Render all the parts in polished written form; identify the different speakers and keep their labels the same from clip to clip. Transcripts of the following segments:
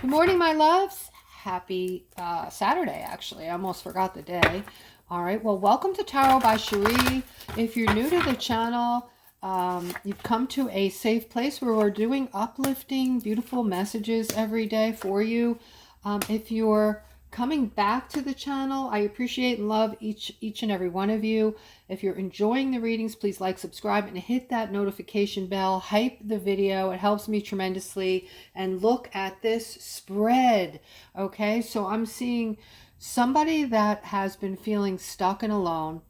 Speaker 1: Good morning, my loves. Happy Saturday, actually. I almost forgot the day. All right, well, welcome to Tarot by Cherie. If you're new to the channel, you've come to a safe place where we're doing uplifting, beautiful messages every day for you. If you're coming back to the channel, I appreciate and love each and every one of you. If you're enjoying the readings, please like, subscribe, and hit that notification bell. Hype the video. It helps me tremendously. And look at this spread. Okay, so I'm seeing somebody that has been feeling stuck and alone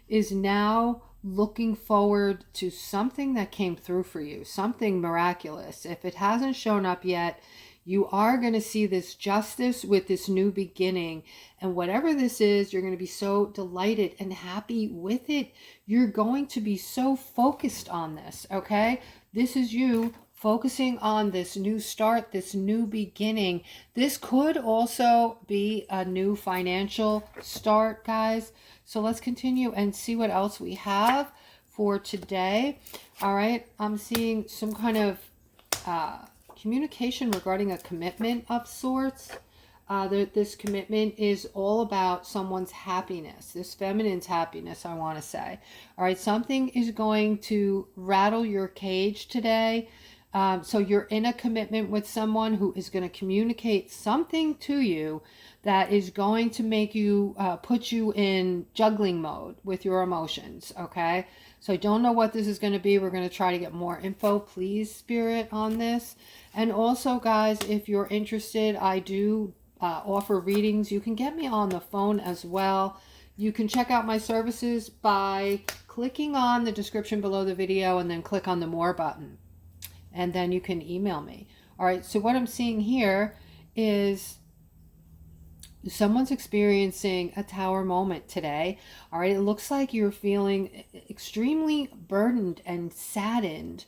Speaker 1: is now looking forward to something that came through for you, something miraculous. If it hasn't shown up yet, you are going to see this justice with this new beginning. And whatever this is, you're going to be so delighted and happy with it. You're going to be so focused on this, okay? This is you focusing on this new start, this new beginning. This could also be a new financial start, guys. So let's continue and see what else we have for today. All right, I'm seeing some kind of communication regarding a commitment of sorts. This commitment is all about someone's happiness, this feminine's happiness, I want to say. All right, something is going to rattle your cage today. So you're in a commitment with someone who is going to communicate something to you that is going to make you, put you in juggling mode with your emotions, okay? So I don't know what this is going to be. We're going to try to get more info, please, Spirit, on this. And also, guys, if you're interested, I do offer readings. You can get me on the phone as well. You can check out my services by clicking on the description below the video and then click on the More button. And then you can email me. All right, so what I'm seeing here is someone's experiencing a tower moment today. All right, it looks like you're feeling extremely burdened and saddened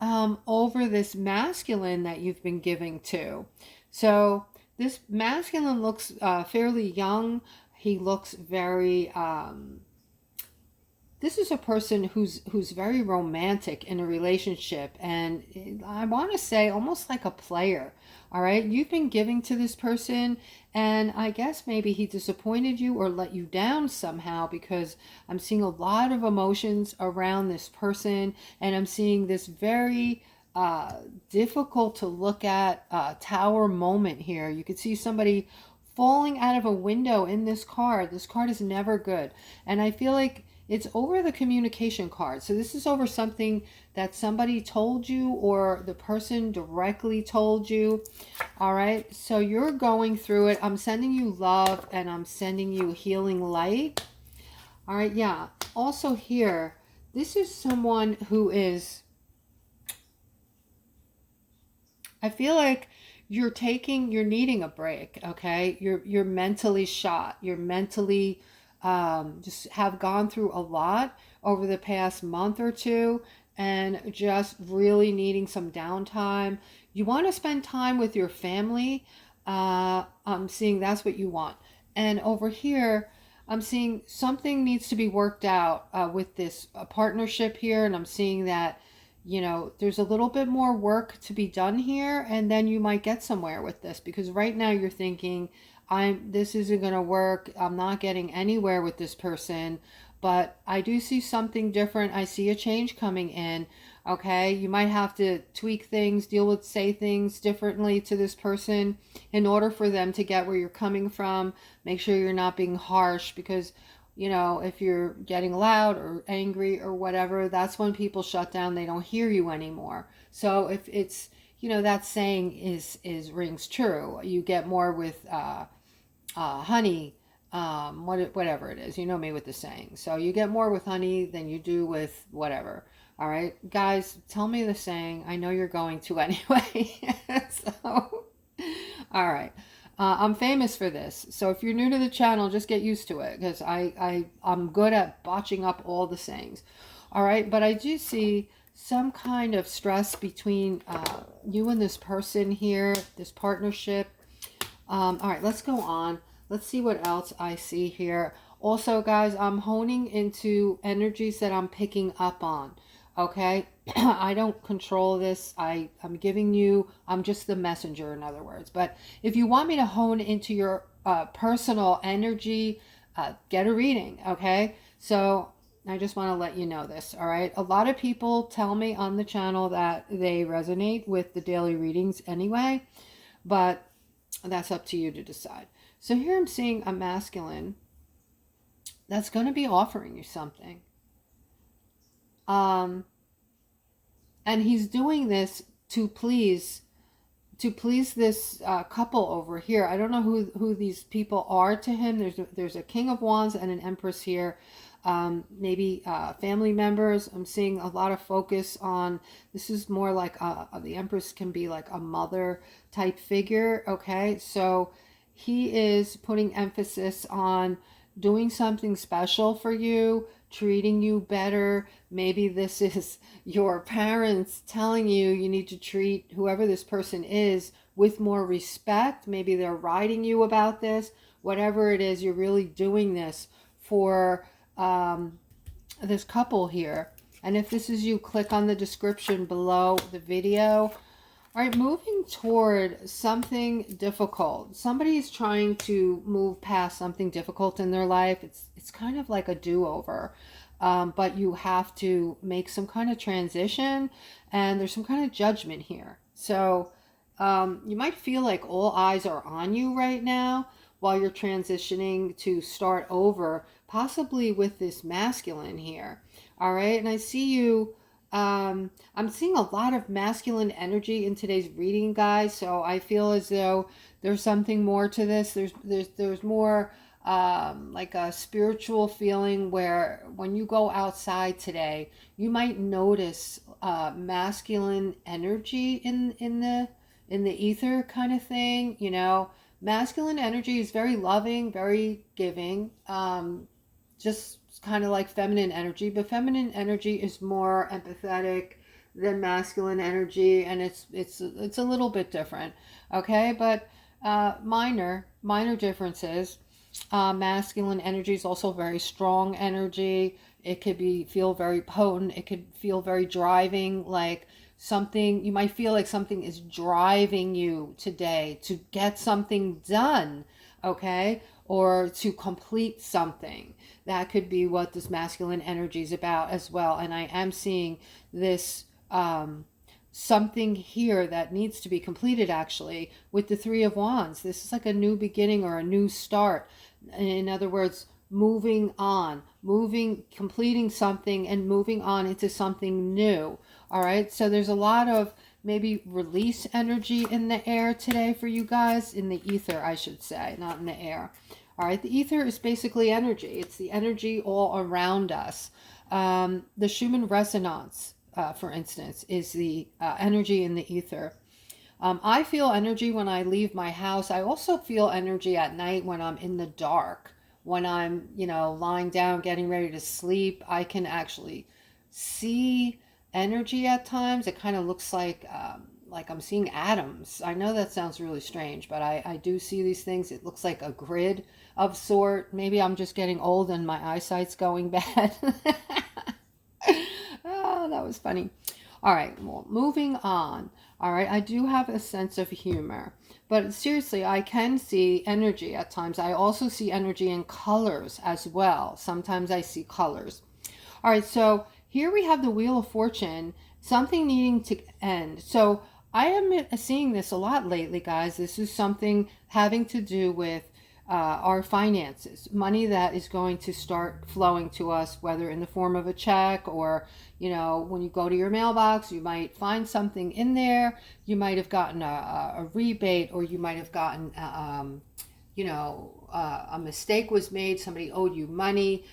Speaker 1: over this masculine that you've been giving to. So this masculine looks fairly young. He looks very this is a person who's very romantic in a relationship, and I want to say almost like a player. All right, you've been giving to this person, and I guess maybe he disappointed you or let you down somehow, because I'm seeing a lot of emotions around this person, and I'm seeing this very difficult to look at tower moment here. You could see somebody falling out of a window in this card. This card is never good, and I feel like it's over the communication card. So this is over something that somebody told you or the person directly told you. All right, so you're going through it. I'm sending you love and I'm sending you healing light. All right, yeah. Also here, this is someone who is, I feel like you're needing a break, okay? You're mentally shot. You're mentally just have gone through a lot over the past month or two and just really needing some downtime. You want to spend time with your family. I'm seeing that's what you want. And over here, I'm seeing something needs to be worked out with this partnership here. And I'm seeing that, you know, there's a little bit more work to be done here, and then you might get somewhere with this, because right now you're thinking, this isn't going to work. I'm not getting anywhere with this person, but I do see something different. I see a change coming in. Okay, you might have to tweak things, say things differently to this person in order for them to get where you're coming from. Make sure you're not being harsh, because you know, if you're getting loud or angry or whatever, that's when people shut down. They don't hear you anymore. So if it's, you know, that saying is rings true. You get more with honey, whatever it is. You know me with the saying. So you get more with honey than you do with whatever. All right, guys, tell me the saying. I know you're going to anyway. So, all right. I'm famous for this. So if you're new to the channel, just get used to it, because I'm good at botching up all the sayings. All right, but I do see some kind of stress between you and this person here, this partnership. All right, let's go on. Let's see what else I see here. Also, guys, I'm honing into energies that I'm picking up on. Okay. I don't control this. I'm giving you, I'm just the messenger, in other words. But if you want me to hone into your personal energy, get a reading. Okay. So I just want to let you know this. All right. A lot of people tell me on the channel that they resonate with the daily readings anyway, but that's up to you to decide. So here I'm seeing a masculine that's going to be offering you something. Um, and he's doing this to please this couple over here. I don't know who these people are to him. There's a King of Wands and an Empress here. Maybe family members. I'm seeing a lot of focus on, this is more like the Empress can be like a mother type figure. Okay, so he is putting emphasis on doing something special for you, treating you better. Maybe this is your parents telling you you need to treat whoever this person is with more respect. Maybe they're writing you about this. Whatever it is, you're really doing this for this couple here. And if this is you, click on the description below the video. All right, moving toward something difficult. Somebody is trying to move past something difficult in their life. It's kind of like a do-over, but you have to make some kind of transition, and there's some kind of judgment here. So you might feel like all eyes are on you right now while you're transitioning to start over, possibly with this masculine here. All right, and I see you. I'm seeing a lot of masculine energy in today's reading, guys. So I feel as though there's something more to this. There's more like a spiritual feeling where when you go outside today, you might notice masculine energy in the ether kind of thing. You know, masculine energy is very loving, very giving. Just kind of like feminine energy, but feminine energy is more empathetic than masculine energy, and it's a little bit different. Okay, but minor differences. Masculine energy is also very strong energy. It could feel very potent. It could feel very driving, like something, you might feel like something is driving you today to get something done. Okay, or to complete something. That could be what this masculine energy is about as well. And I am seeing this something here that needs to be completed, actually, with the Three of Wands. This is like a new beginning or a new start. In other words, moving on, completing something and moving on into something new. All right, so there's a lot of maybe release energy in the air today for you guys, in the ether, I should say, not in the air. All right, the ether is basically energy. It's the energy all around us. The Schumann resonance, for instance, is the energy in the ether. I feel energy when I leave my house. I also feel energy at night when I'm in the dark. When I'm, lying down, getting ready to sleep, I can actually see energy at times. It kind of looks like I'm seeing atoms. I know that sounds really strange, but I do see these things. It looks like a grid of sort. Maybe I'm just getting old and my eyesight's going bad. Oh, that was funny. All right, well, moving on. All right, I do have a sense of humor, but seriously, I can see energy at times. I also see energy in colors as well. Sometimes I see colors. All right, so here we have the Wheel of Fortune, something needing to end. So I am seeing this a lot lately, guys. This is something having to do with our finances, money that is going to start flowing to us, whether in the form of a check or, when you go to your mailbox, you might find something in there. You might have gotten a rebate, or you might have gotten, a mistake was made. Somebody owed you money.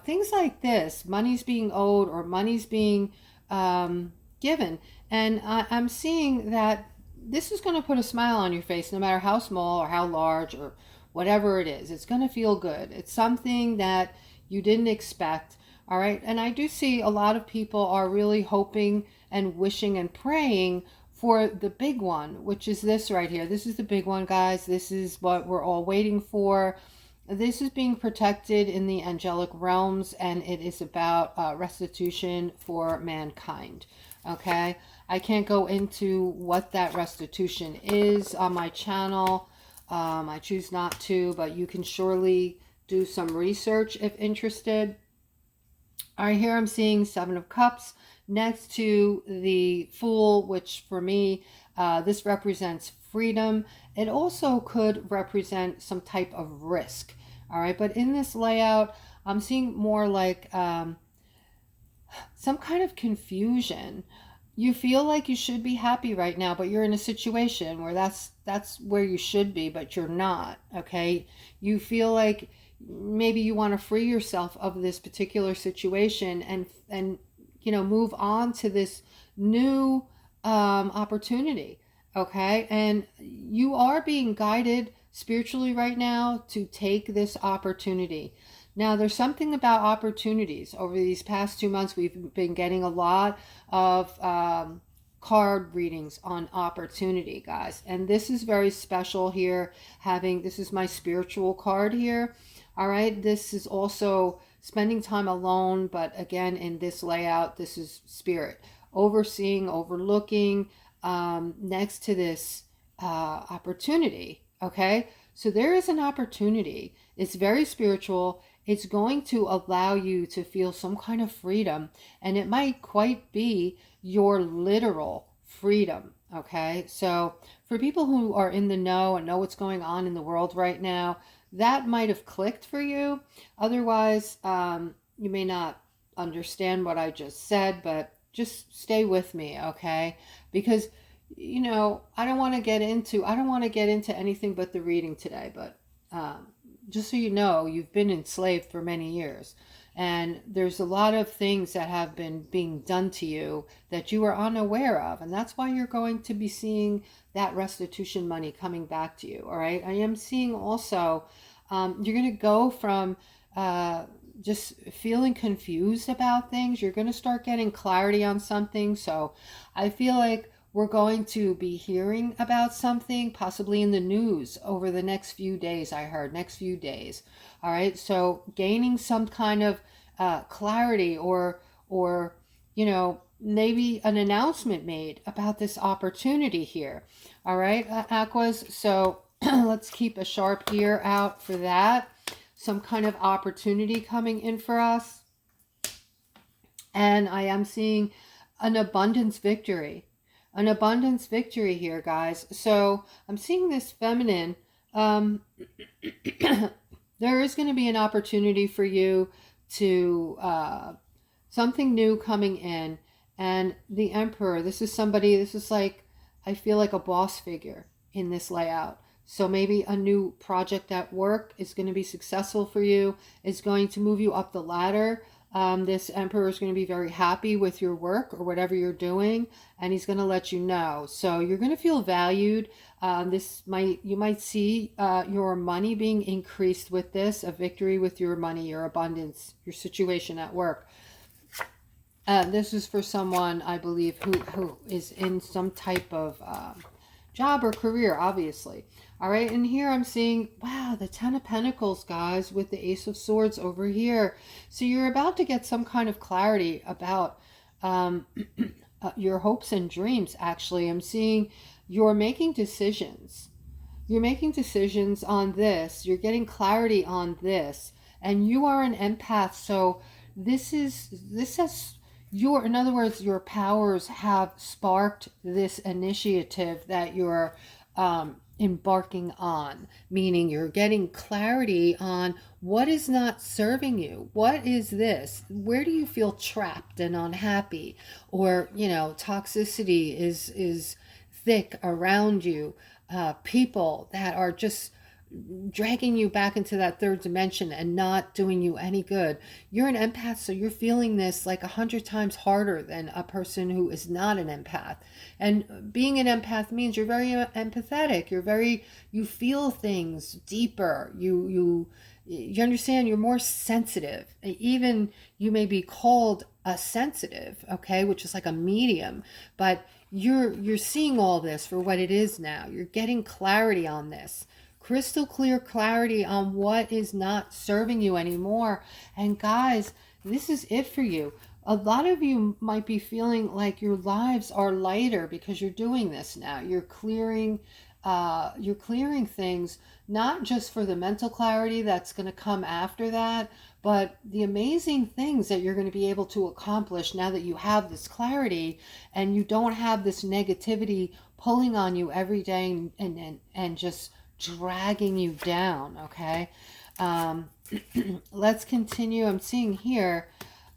Speaker 1: Things like this, money's being owed or money's being given. And I'm seeing that this is going to put a smile on your face, no matter how small or how large or whatever it is. It's going to feel good. It's something that you didn't expect. All right. And I do see a lot of people are really hoping and wishing and praying for the big one, which is this right here. This is the big one, guys. This is what we're all waiting for. This is being protected in the angelic realms, and it is about restitution for mankind. Okay, I can't go into what that restitution is on my channel. I choose not to, but you can surely do some research if interested. All right, here I'm seeing Seven of Cups next to the Fool, which for me, this represents freedom. It also could represent some type of risk. All right, but in this layout, I'm seeing more like some kind of confusion. You feel like you should be happy right now, but you're in a situation where that's where you should be, but you're not. Okay, you feel like maybe you want to free yourself of this particular situation and move on to this new opportunity. Okay, and you are being guided spiritually right now to take this opportunity. Now, there's something about opportunities. Over these past 2 months, we've been getting a lot of card readings on opportunity, guys. And this is very special here. This is my spiritual card here. All right. This is also spending time alone. But again, in this layout, this is spirit. Overseeing, overlooking, next to this opportunity. Okay. So there is an opportunity. It's very spiritual. It's going to allow you to feel some kind of freedom, and it might quite be your literal freedom. Okay, so for people who are in the know and know what's going on in the world right now, that might have clicked for you. Otherwise, you may not understand what I just said, but just stay with me, okay? Because I don't want to get into anything but the reading today, but just so you know, you've been enslaved for many years, and there's a lot of things that have been being done to you that you are unaware of, and that's why you're going to be seeing that restitution money coming back to you. All right, I am seeing also you're going to go from just feeling confused about things. You're going to start getting clarity on something. So I feel like we're going to be hearing about something possibly in the news over the next few days. I heard next few days. All right, so gaining some kind of clarity, or maybe an announcement made about this opportunity here. All right, Aquas, so let's keep a sharp ear out for that. Some kind of opportunity coming in for us. And I am seeing an abundance victory. An abundance victory here, guys. So I'm seeing this feminine. There is going to be an opportunity for you to something new coming in. And the Emperor, this is like, I feel like a boss figure in this layout. So maybe a new project at work is going to be successful for you. It's going to move you up the ladder. This Emperor is going to be very happy with your work or whatever you're doing, and he's going to let you know. So you're going to feel valued. You might see your money being increased with this, a victory with your money, your abundance, your situation at work. This is for someone, I believe, who is in some type of job or career, obviously. All right, and here I'm seeing, wow, the Ten of Pentacles, guys, with the Ace of Swords over here. So you're about to get some kind of clarity about your hopes and dreams, actually. I'm seeing you're making decisions. You're making decisions on this. You're getting clarity on this. And you are an empath, so in other words, your powers have sparked this initiative that you're embarking on, meaning you're getting clarity on what is not serving you. What is this? Where do you feel trapped and unhappy? Or, toxicity is thick around you. People that are just dragging you back into that third dimension and not doing you any good. You're an empath, so you're feeling this like 100 times harder than a person who is not an empath. And being an empath means you're very empathetic. You feel things deeper. You understand, you're more sensitive. Even you may be called a sensitive, okay, which is like a medium, but you're seeing all this for what it is now. You're getting clarity on this. crystal clear clarity on what is not serving you anymore. And guys, this is it for you. A lot of you might be feeling like your lives are lighter because you're doing this now. You're clearing things, not just for the mental clarity that's going to come after that, but the amazing things that you're going to be able to accomplish now that you have this clarity and you don't have this negativity pulling on you every day and just dragging you down. Okay. Let's continue. I'm seeing here,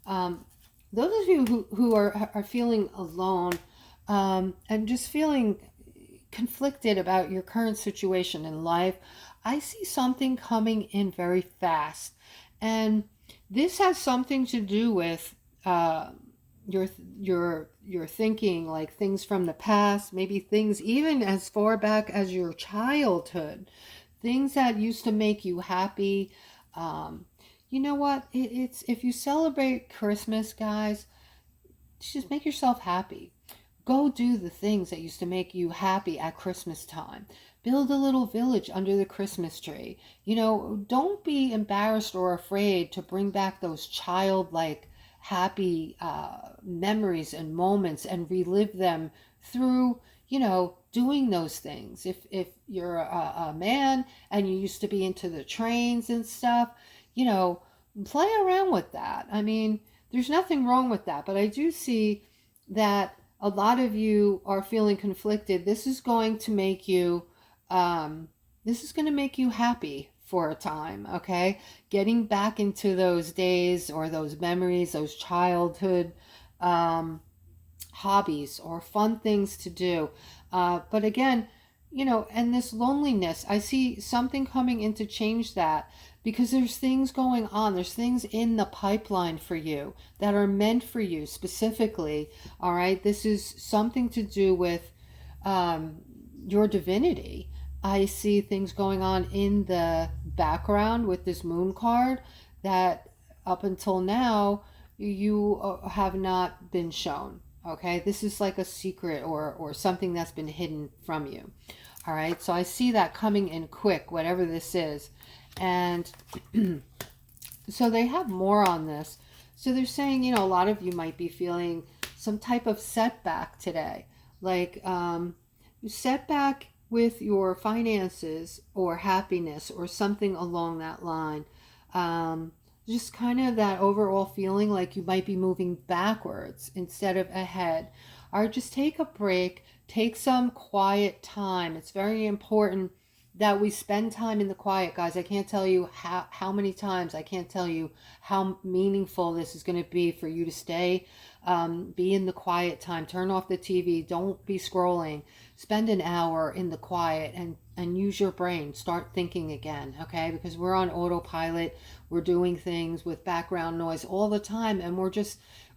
Speaker 1: those of you who are feeling alone, and just feeling conflicted about your current situation in life, I see something coming in very fast. And this has something to do with your thinking, like things from the past, maybe things even as far back as your childhood, things that used to make you happy. You know what? It's if you celebrate Christmas, guys, just make yourself happy. Go do the things that used to make you happy at Christmas time. Build a little village under the Christmas tree. You know, don't be embarrassed or afraid to bring back those childlike, happy memories and moments and relive them through, you know, doing those things. If you're a man and you used to be into the trains and stuff, you know, play around with that. I mean, there's nothing wrong with that, but I do see that a lot of you are feeling conflicted. This is going to make you happy for a time. Okay, getting back into those days or those memories, those childhood hobbies or fun things to do. But again, you know, and this loneliness, I see something coming in to change that, because there's things going on. There's things in the pipeline for you that are meant for you specifically. All right. This is something to do with your divinity. I see things going on in the background with this moon card that up until now you have not been shown. Okay. This is like a secret or something that's been hidden from you. All right. So I see that coming in quick, whatever this is. And so they have more on this. So they're saying, you know, a lot of you might be feeling some type of setback today, like setback with your finances or happiness or something along that line. Just kind of that overall feeling like you might be moving backwards instead of ahead. Or just take a break, take some quiet time. It's very important that we spend time in the quiet, guys. I can't tell you how many times, I can't tell you how meaningful this is going to be for you to stay, be in the quiet time. Turn off the TV. Don't be scrolling. Spend an hour in the quiet and use your brain. Start thinking again, okay? Because we're on autopilot. We're doing things with background noise all the time, and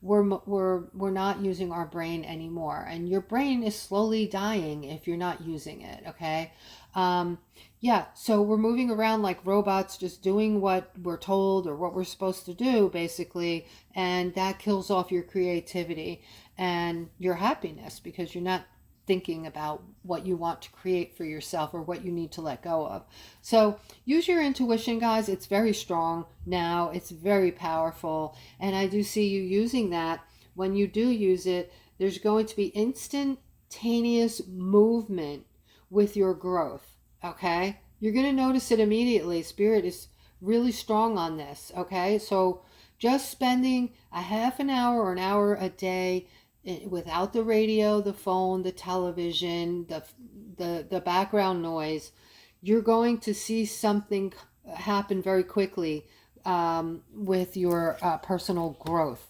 Speaker 1: we're not using our brain anymore. And your brain is slowly dying if you're not using it, okay? Yeah, so we're moving around like robots, just doing what we're told or what we're supposed to do, basically, and that kills off your creativity and your happiness because you're not thinking about what you want to create for yourself or what you need to let go of. So use your intuition, guys. It's very strong now. It's very powerful, and I do see you using that. When you do use it, there's going to be instantaneous movement with your growth. Okay, you're going to notice it immediately. Spirit is really strong on this. Okay, so just spending a half an hour or an hour a day without the radio, the phone, the television, the background noise, you're going to see something happen very quickly with your personal growth.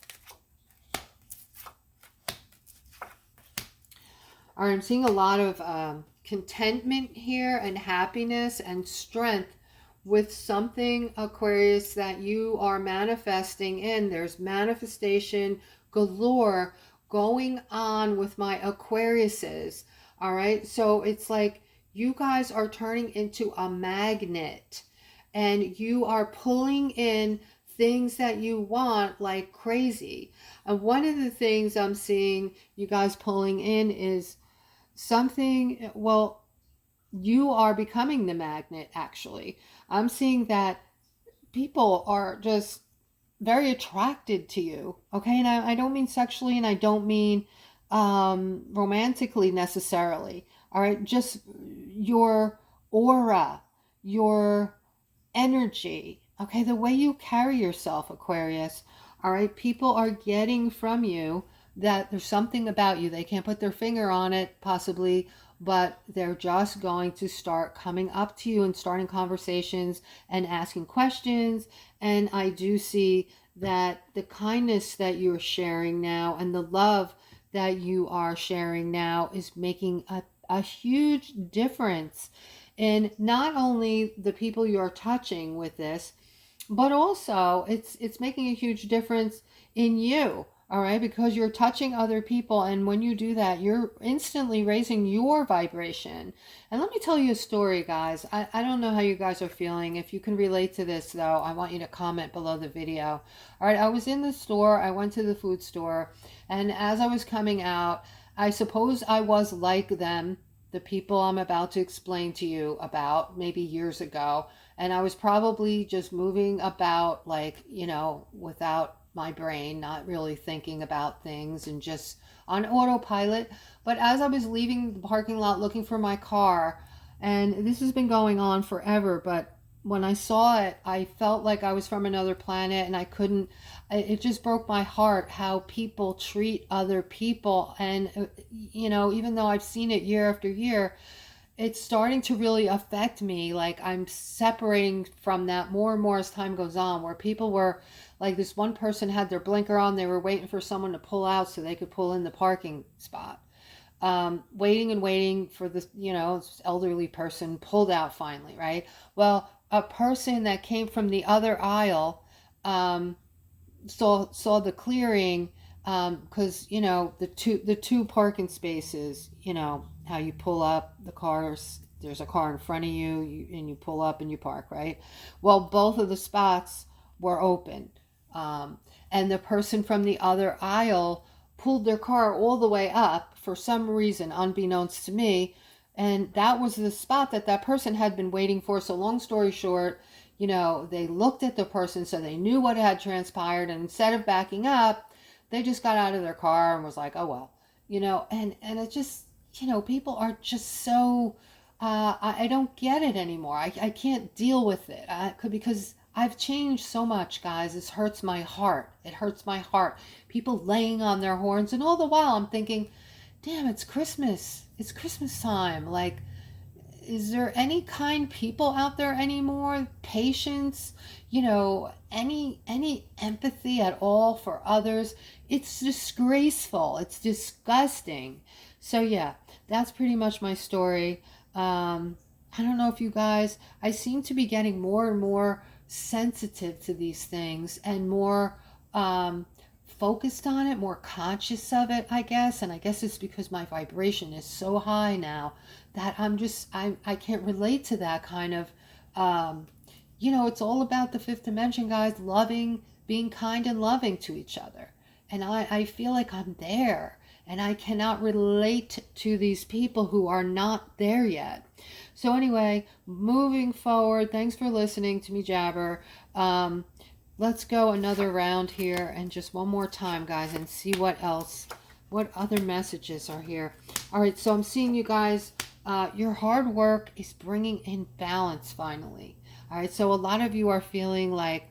Speaker 1: All right, I'm seeing a lot of contentment here and happiness and strength with something, Aquarius, that you are manifesting in. There's manifestation galore going on with my Aquariuses. All right, so it's like you guys are turning into a magnet and you are pulling in things that you want like crazy. And one of the things I'm seeing you guys pulling in is something, well, you are becoming the magnet, actually. I'm seeing that people are just very attracted to you. Okay. And I don't mean sexually, and I don't mean romantically necessarily. All right. Just your aura, your energy. Okay. The way you carry yourself, Aquarius. All right. People are getting from you that there's something about you. They can't put their finger on it, possibly, but they're just going to start coming up to you and starting conversations and asking questions. And I do see that the kindness that you're sharing now and the love that you are sharing now is making a huge difference in not only the people you're touching with this, but also it's making a huge difference in you. All right, because you're touching other people, and when you do that, you're instantly raising your vibration. And let me tell you a story, guys. I don't know how you guys are feeling. If you can relate to this, though, I want you to comment below the video. All right, I was in the store. I went to the food store, and as I was coming out, I suppose I was like them, the people I'm about to explain to you about maybe years ago. And I was probably just moving about, like, without my brain, not really thinking about things and just on autopilot. But as I was leaving the parking lot looking for my car, and this has been going on forever, but when I saw it, I felt like I was from another planet, and I couldn't, it just broke my heart how people treat other people. And, even though I've seen it year after year, it's starting to really affect me. Like, I'm separating from that more and more as time goes on, where people were like, this one person had their blinker on, they were waiting for someone to pull out so they could pull in the parking spot. Waiting and waiting for this, elderly person pulled out finally, right? Well, a person that came from the other aisle saw the clearing, because the two parking spaces, how you pull up the cars, there's a car in front of you, and you pull up and you park, right? Well, both of the spots were open, and the person from the other aisle pulled their car all the way up for some reason unbeknownst to me, and that was the spot that person had been waiting for. So long story short, they looked at the person, so they knew what had transpired, and instead of backing up, they just got out of their car and was like, oh well, and it just, people are just so, I don't get it anymore. I can't deal with it, because I've changed so much, guys. This hurts my heart. It hurts my heart. People laying on their horns, and all the while I'm thinking, damn, it's Christmas. It's Christmas time. Like, is there any kind people out there anymore? Patience, any empathy at all for others? It's disgraceful. It's disgusting. So yeah, that's pretty much my story. I don't know if you guys, I seem to be getting more and more sensitive to these things, and more focused on it, more conscious of it, I guess. And I guess it's because my vibration is so high now that I can't relate to that kind of, it's all about the fifth dimension, guys, loving, being kind and loving to each other. And I feel like I'm there, and I cannot relate to these people who are not there yet. So anyway, moving forward, thanks for listening to me jabber. Let's go another round here, and just one more time, guys, and see what other messages are here. All right, so I'm seeing you guys, your hard work is bringing in balance finally. All right, so a lot of you are feeling like,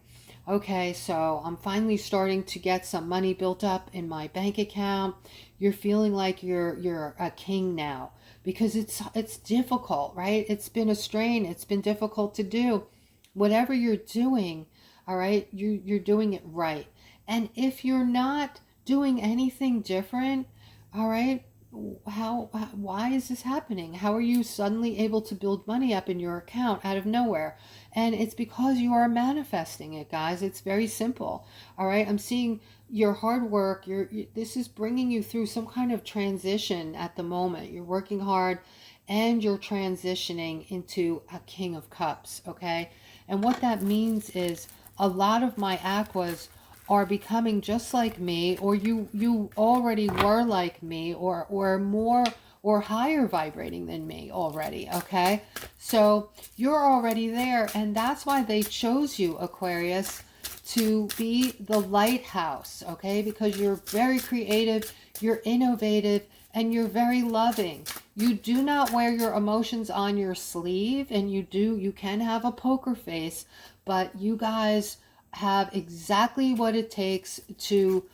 Speaker 1: okay, so I'm finally starting to get some money built up in my bank account. You're feeling like you're a king now, because it's difficult, right? It's been a strain. It's been difficult to do whatever you're doing. All right, you're doing it right. And if you're not doing anything different, all right, why is this happening? How are you suddenly able to build money up in your account out of nowhere? And it's because you are manifesting it, guys. It's very simple. All right, I'm seeing your hard work. This is bringing you through some kind of transition at the moment. You're working hard, and you're transitioning into a King of Cups, okay? And what that means is, a lot of my aquas are becoming just like me, or you already were like me, or more or higher vibrating than me already, okay? So you're already there, and that's why they chose you, Aquarius, to be the lighthouse, okay? Because you're very creative, you're innovative, and you're very loving. You do not wear your emotions on your sleeve, and you can have a poker face, but you guys have exactly what it takes to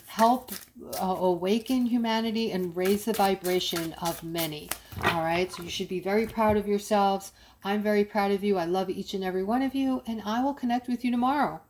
Speaker 1: help awaken humanity and raise the vibration of many. All right, so you should be very proud of yourselves. I'm very proud of you. I love each and every one of you, and I will connect with you tomorrow.